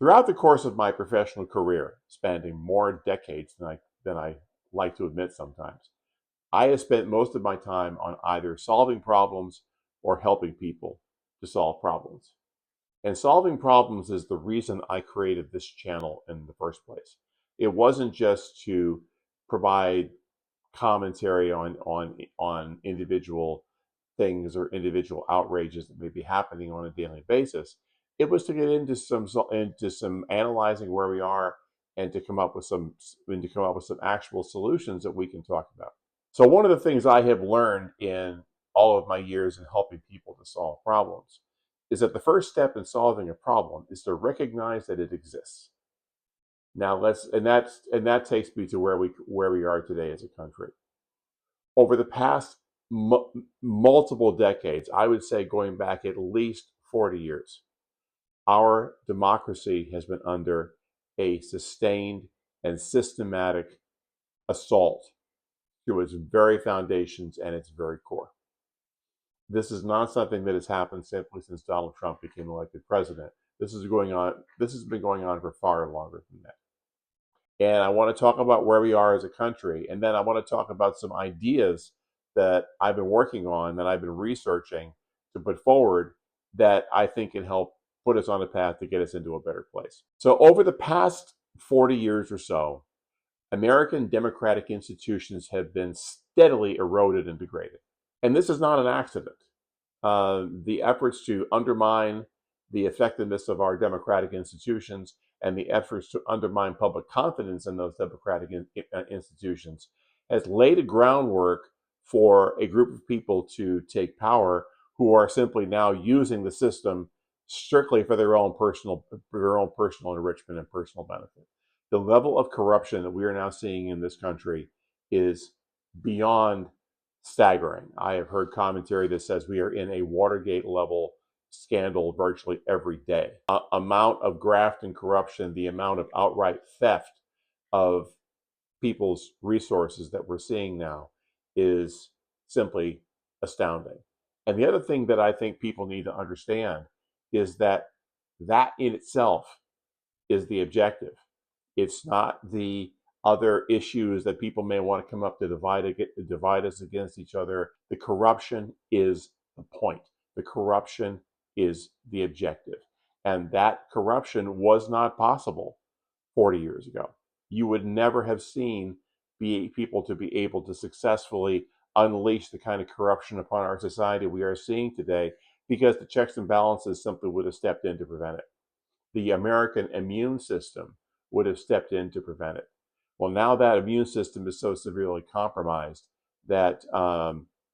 Throughout the course of my professional career, spanning more decades than I like to admit sometimes, I have spent most of my time on either solving problems or helping people to solve problems. And solving problems is the reason I created this channel in the first place. It wasn't just to provide commentary on individual things or individual outrages that may be happening on a daily basis. It was to get into some analyzing where we are and to come up with some actual solutions that we can talk about. So one of the things I have learned in all of my years in helping people to solve problems is that the first step in solving a problem is to recognize that it exists. Now that takes me to where we are today as a country. Over the past multiple decades, I would say going back at least 40 years, our democracy has been under a sustained and systematic assault to its very foundations and its very core. This is not something that has happened simply since Donald Trump became elected president. This is going on. This has been going on for far longer than that. And I want to talk about where we are as a country, and then I want to talk about some ideas that I've been working on, that I've been researching to put forward, that I think can help put us on a path to get us into a better place. So over the past 40 years or so, American democratic institutions have been steadily eroded and degraded. And this is not an accident. The efforts to undermine the effectiveness of our democratic institutions and the efforts to undermine public confidence in those democratic institutions has laid a groundwork for a group of people to take power who are simply now using the system strictly for their own personal enrichment and personal benefit. The level of corruption that we are now seeing in this country is beyond staggering. I have heard commentary that says we are in a Watergate level scandal virtually every day. Amount of graft and corruption, the amount of outright theft of people's resources that we're seeing now is simply astounding. And the other thing that I think people need to understand is that that in itself is the objective. It's not the other issues that people may want to come up to divide us against each other. The corruption is the point. The corruption is the objective. And that corruption was not possible 40 years ago. You would never have seen people to be able to successfully unleash the kind of corruption upon our society we are seeing today, because the checks and balances simply would have stepped in to prevent it. The American immune system would have stepped in to prevent it. Well, now that immune system is so severely compromised that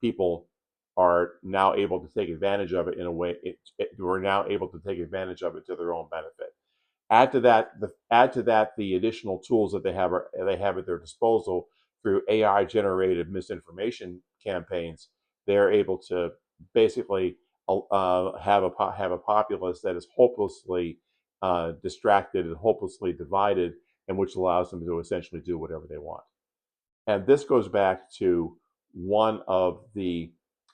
people are now able to take advantage of it in a way. We're now able to take advantage of it to their own benefit. Add to that the additional tools that they have at their disposal through AI-generated misinformation campaigns. They're able to basically have a populace that is hopelessly distracted and hopelessly divided, and which allows them to essentially do whatever they want. And this goes back to one of the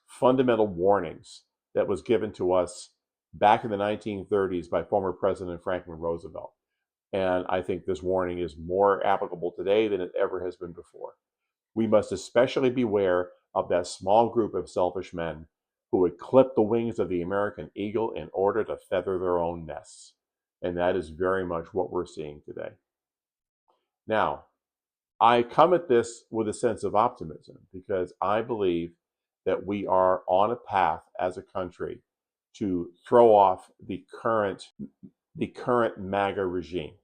fundamental warnings that was given to us back in the 1930s by former President Franklin Roosevelt. And I think this warning is more applicable today than it ever has been before. We must especially beware of that small group of selfish men who would clip the wings of the American eagle in order to feather their own nests. And that is very much what we're seeing today. Now, I come at this with a sense of optimism because I believe that we are on a path as a country to throw off the current MAGA regime.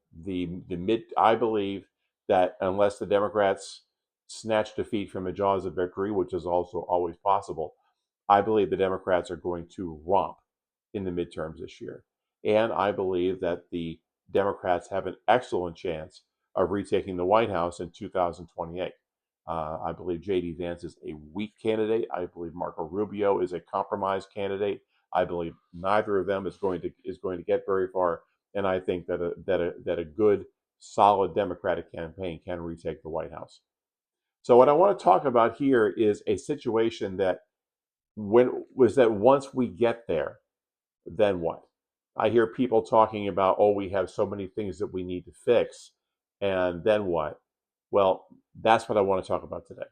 I believe that unless the Democrats snatch defeat from the jaws of victory, which is also always possible, I believe the Democrats are going to romp in the midterms this year. And I believe that the Democrats have an excellent chance of retaking the White House in 2028. I believe J.D. Vance is a weak candidate. I believe Marco Rubio is a compromised candidate. I believe neither of them is going to get very far, and I think that a good, solid Democratic campaign can retake the White House. So what I want to talk about here is a situation that once we get there, then what? I hear people talking about, oh, we have so many things that we need to fix, and then what? Well, that's what I want to talk about today.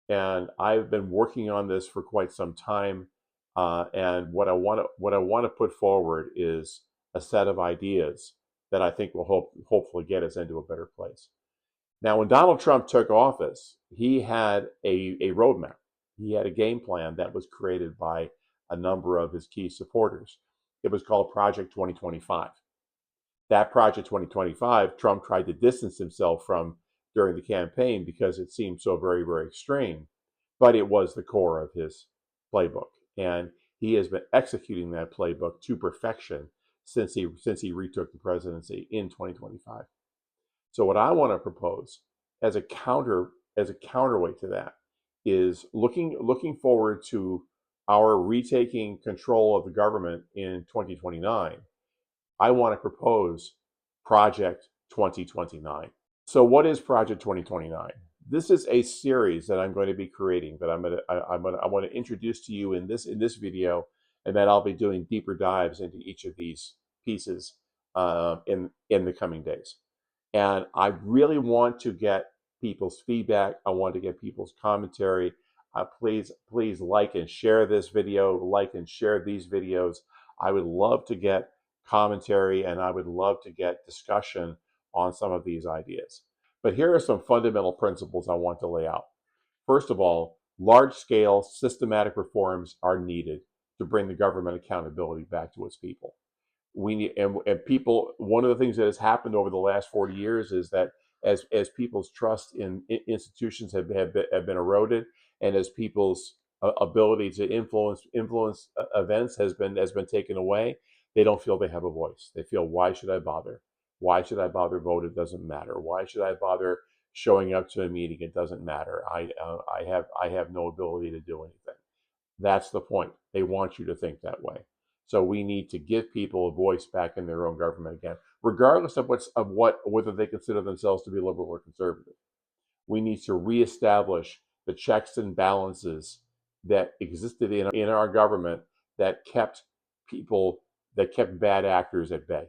And I've been working on this for quite some time. And what I want to put forward is a set of ideas that I think will hopefully get us into a better place. Now, when Donald Trump took office, he had a roadmap. He had a game plan that was created by a number of his key supporters. It was called Project 2025. That Project 2025, Trump tried to distance himself from during the campaign because it seemed so very, very extreme, but it was the core of his playbook. And he has been executing that playbook to perfection since he retook the presidency in 2025. So what I want to propose as a counterweight to that is looking forward to our retaking control of the government in 2029. I want to propose Project 2029. So what is Project 2029? This is a series that I'm going to be creating that I want to introduce to you in this video, and then I'll be doing deeper dives into each of these pieces in the coming days. And I really want to get people's feedback. I want to get people's commentary. Please like and share this video, like and share these videos. I would love to get commentary, and I would love to get discussion on some of these ideas. But here are some fundamental principles I want to lay out. First of all, large-scale systematic reforms are needed to bring the government accountability back to its people. We need, and people, one of the things that has happened over the last 40 years is that as people's trust in institutions have been eroded, and as people's ability to influence events has been taken away, they don't feel they have a voice. They feel, why should I bother? Why should I bother vote? It doesn't matter. Why should I bother showing up to a meeting? It doesn't matter. I have no ability to do anything. That's the point. They want you to think that way. So we need to give people a voice back in their own government again, regardless of whether they consider themselves to be liberal or conservative. We need to reestablish the checks and balances that existed in our government that kept bad actors at bay.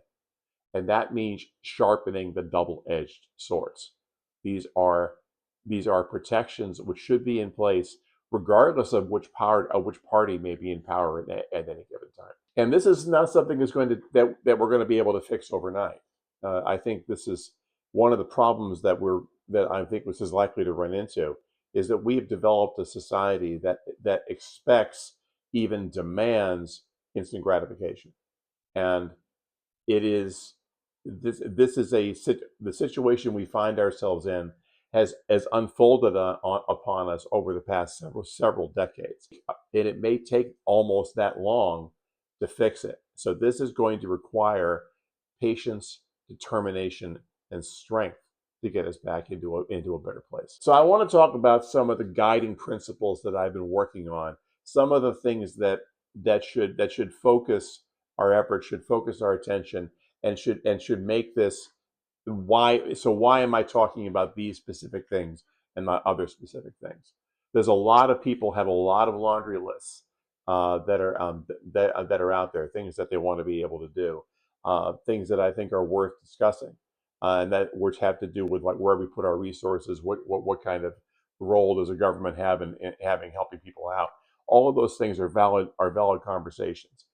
And that means sharpening the double-edged swords. These are protections which should be in place regardless of which party may be in power at any given time. And this is not something that we're going to be able to fix overnight. I think this is one of the problems that I think this is likely to run into, is that we've developed a society that expects, even demands, instant gratification. And it is this is the situation we find ourselves in has unfolded upon us over the past several decades, and it may take almost that long to fix it. So this is going to require patience, determination, and strength to get us back into a better place. So I want to talk about some of the guiding principles that I've been working on, some of the things that should focus our efforts, should focus our attention, and should make this why. So why am I talking about these specific things and not other specific things? There's a lot of people have a lot of laundry lists that are out there, things that they want to be able to do, things that I think are worth discussing, and that which have to do with like where we put our resources, what kind of role does a government have in helping people out. All of those things are valid conversations.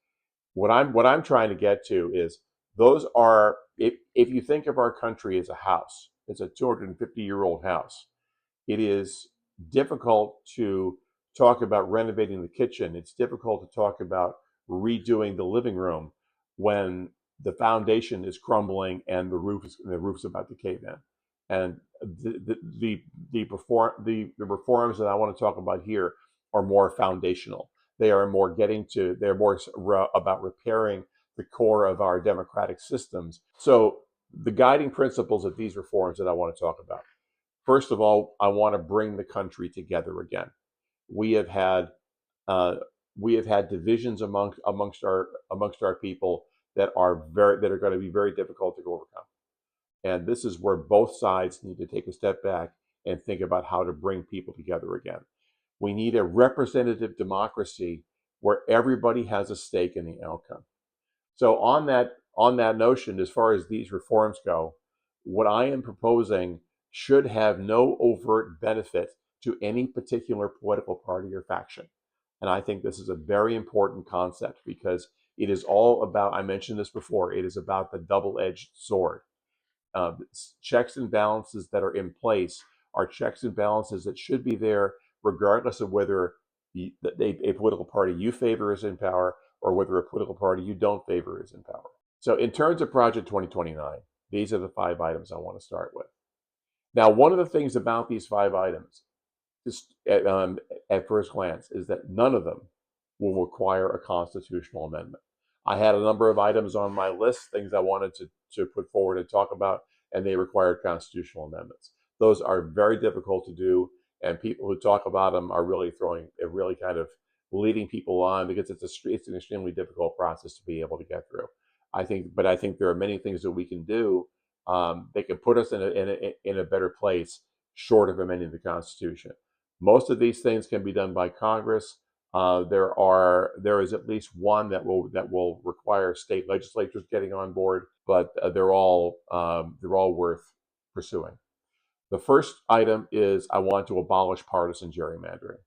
What I'm trying to get to is those are, if you think of our country as a house, it's a 250-year-old house. It is difficult to talk about renovating the kitchen. It's difficult to talk about redoing the living room when the foundation is crumbling and the roof's about to cave in. And the reforms that I want to talk about here are more foundational. They're more about repairing the core of our democratic systems. So the guiding principles of these reforms that I want to talk about. First of all, I want to bring the country together again. We have had divisions amongst our people that are going to be very difficult to overcome. And this is where both sides need to take a step back and think about how to bring people together again. We need a representative democracy where everybody has a stake in the outcome. So on that notion, as far as these reforms go, what I am proposing should have no overt benefit to any particular political party or faction. And I think this is a very important concept because it is all about, I mentioned this before, it is about the double-edged sword. uh, Checks and balances that are in place are checks and balances that should be there regardless of whether a political party you favor is in power or whether a political party you don't favor is in power. So, in terms of Project 2029, these are the 5 items I want to start with. Now, one of the things about these 5 items, just at first glance, is that none of them will require a constitutional amendment. I had a number of items on my list, things I wanted to put forward and talk about, and they required constitutional amendments. Those are very difficult to do, and people who talk about them are really kind of leading people on because it's an extremely difficult process to be able to get through. But I think there are many things that we can do that can put us in a better place short of amending the Constitution. Most of these things can be done by Congress. There is at least one that will require state legislatures getting on board, but they're all worth pursuing. The first item is I want to abolish partisan gerrymandering.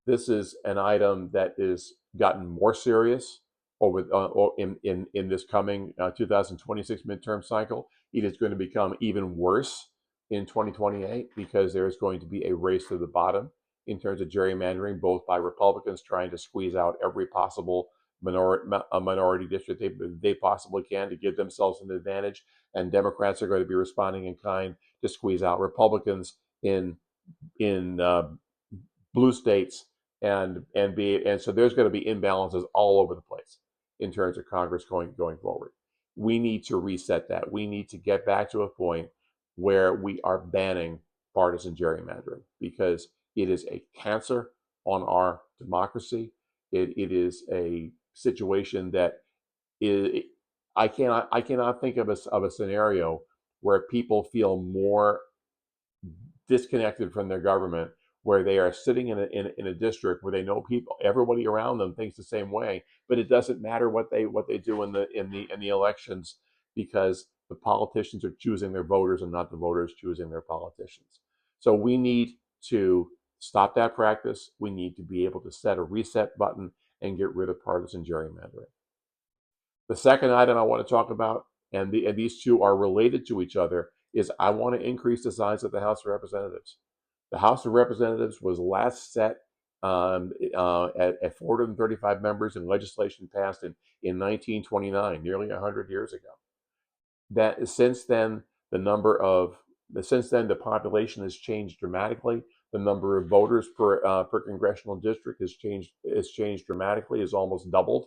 This is an item that is gotten more serious in this coming 2026 midterm cycle. It is going to become even worse in 2028 because there is going to be a race to the bottom in terms of gerrymandering, both by Republicans trying to squeeze out every possible minority district they possibly can to give themselves an advantage, and Democrats are going to be responding in kind to squeeze out Republicans in blue states, and so there's going to be imbalances all over the place in terms of Congress going forward. We need to reset that. We need to get back to a point where we are banning partisan gerrymandering because it is a cancer on our democracy. It is a situation that is, I cannot think of a scenario where people feel more disconnected from their government, where they are sitting in a district where they know people, everybody around them thinks the same way, but it doesn't matter what they do in the elections because the politicians are choosing their voters and not the voters choosing their politicians. So we need to stop that practice. We need to be able to set a reset button and get rid of partisan gerrymandering. The second item I want to talk about, and these two are related to each other, is I want to increase the size of the House of Representatives. The House of Representatives was last set at 435 members in legislation passed in 1929, nearly 100 years ago. That since then, the population has changed dramatically. The number of voters per congressional district has changed dramatically, has almost doubled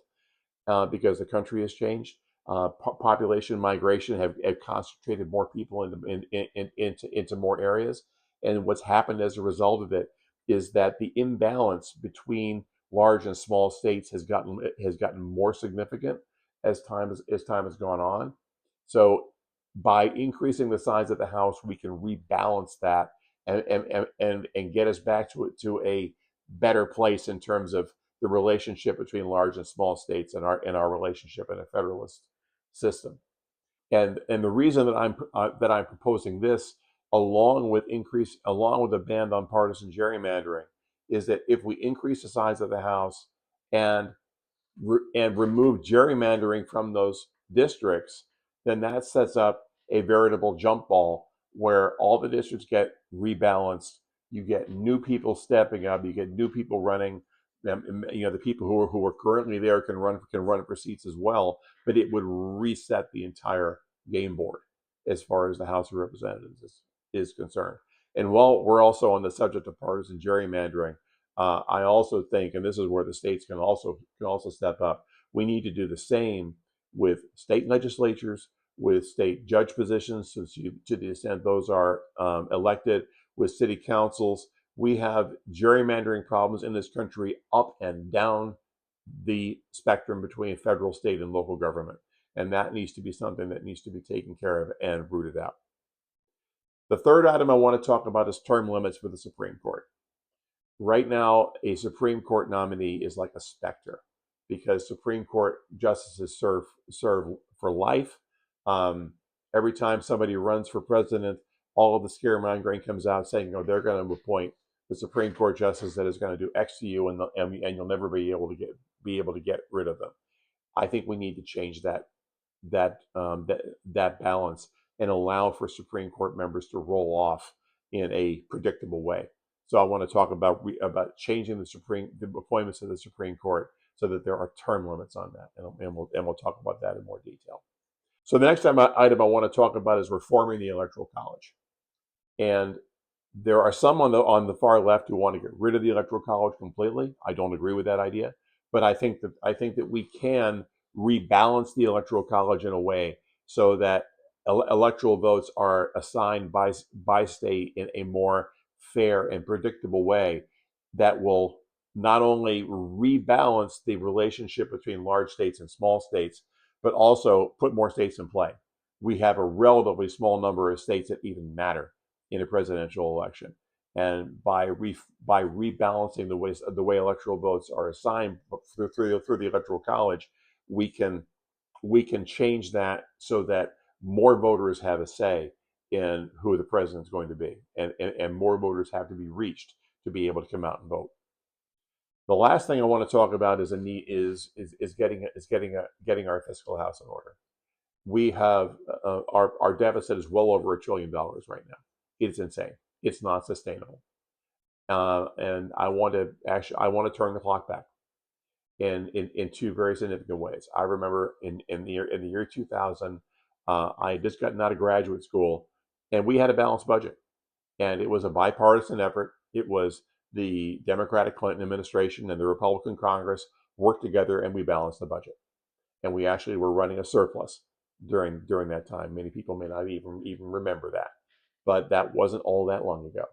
because the country has changed. Population migration have concentrated more people into more areas. And what's happened as a result of it is that the imbalance between large and small states has gotten more significant as time has gone on. So by increasing the size of the House, we can rebalance that and get us back to a better place in terms of the relationship between large and small states and our relationship in a federalist system. And the reason that I'm proposing this, along with a ban on partisan gerrymandering, is that if we increase the size of the House and remove gerrymandering from those districts, then that sets up a veritable jump ball where all the districts get rebalanced. You get new people stepping up. You get new people running. The people who are currently there can run for seats as well. But it would reset the entire game board as far as the House of Representatives is concerned. And while we're also on the subject of partisan gerrymandering, I also think, and this is where the states can also step up, we need to do the same with state legislatures, with state judge positions, to the extent those are elected, with city councils. We have gerrymandering problems in this country up and down the spectrum between federal, state, and local government. And that needs to be something that needs to be taken care of and rooted out. The third item I want to talk about is term limits for the Supreme Court. Right now, a Supreme Court nominee is like a specter because Supreme Court justices serve for life. Um, every time somebody runs for president, all of the scaremongering comes out saying, "Oh, they're going to appoint the Supreme Court justice that is going to do X to you, and you'll never be able to get rid of them." I think we need to change that balance and allow for Supreme Court members to roll off in a predictable way. So I want to talk about changing the appointments of the Supreme Court so that there are term limits on that, and we'll talk about that in more detail. So the next item I want to talk about is reforming the Electoral College. And there are some on the far left who want to get rid of the Electoral College completely. I don't agree with that idea, but I think that we can rebalance the Electoral College in a way so that electoral votes are assigned by state in a more fair and predictable way that will not only rebalance the relationship between large states and small states, but also put more states in play. We have a relatively small number of states that even matter in a presidential election. And by rebalancing the way electoral votes are assigned through the Electoral College, we can change that so that more voters have a say in who the president is going to be, and more voters have to be reached to be able to come out and vote. The last thing I want to talk about is getting our fiscal house in order. We have our deficit is well over $1 trillion right now. It's insane. It's not sustainable. And I want to turn the clock back in two very significant ways. I remember in the year 2000, I had just gotten out of graduate school, and we had a balanced budget, and it was a bipartisan effort. It was the Democratic Clinton administration and the Republican Congress worked together, and we balanced the budget, and we actually were running a surplus during that time. Many people may not even remember that, but that wasn't all that long ago.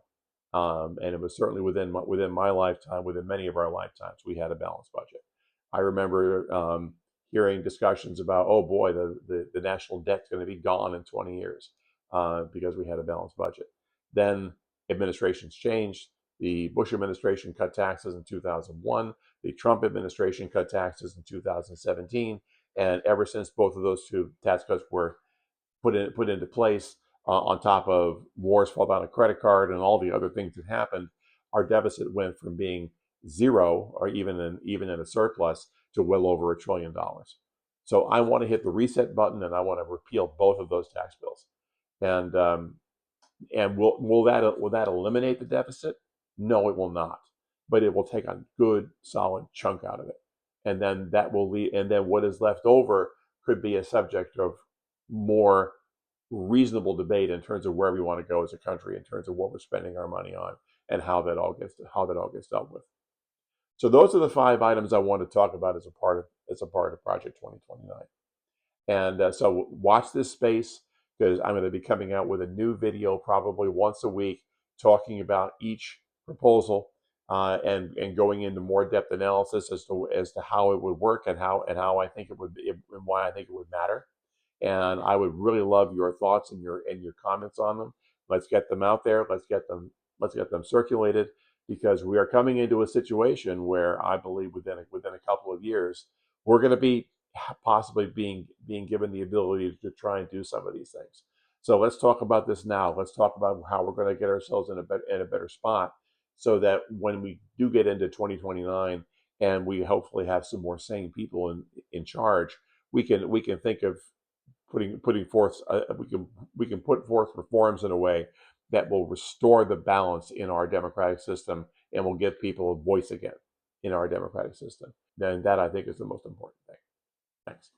And it was certainly within my lifetime, within many of our lifetimes, we had a balanced budget. I remember hearing discussions about, oh boy, the national debt's going to be gone in 20 years because we had a balanced budget. Then administrations changed. The Bush administration cut taxes in 2001. The Trump administration cut taxes in 2017. And ever since both of those two tax cuts were put into place, on top of wars fought on a credit card and all the other things that happened, our deficit went from being zero or even in a surplus to well over $1 trillion. So I want to hit the reset button, and I want to repeal both of those tax bills. And will that eliminate the deficit? No, it will not. But it will take a good solid chunk out of it, and then that will lead. And then what is left over could be a subject of more reasonable debate in terms of where we want to go as a country, in terms of what we're spending our money on, and how that all gets dealt with. So those are the 5 items I want to talk about as a part of Project 2029. And so watch this space, because I'm going to be coming out with a new video probably once a week talking about each proposal and going into more depth analysis as to how it would work and how I think it would be and why I think it would matter. And I would really love your thoughts and your comments on them. Let's get them out there. Let's get them circulated, because we are coming into a situation where I believe within a couple of years we're going to be possibly being given the ability to try and do some of these things. So let's talk about this now. Let's talk about how we're going to get ourselves in a better spot, so that when we do get into 2029 and we hopefully have some more sane people in charge, we can think of putting forth we can put forth reforms in a way that will restore the balance in our democratic system and will give people a voice again in our democratic system. And that, I think, is the most important thing. Thanks.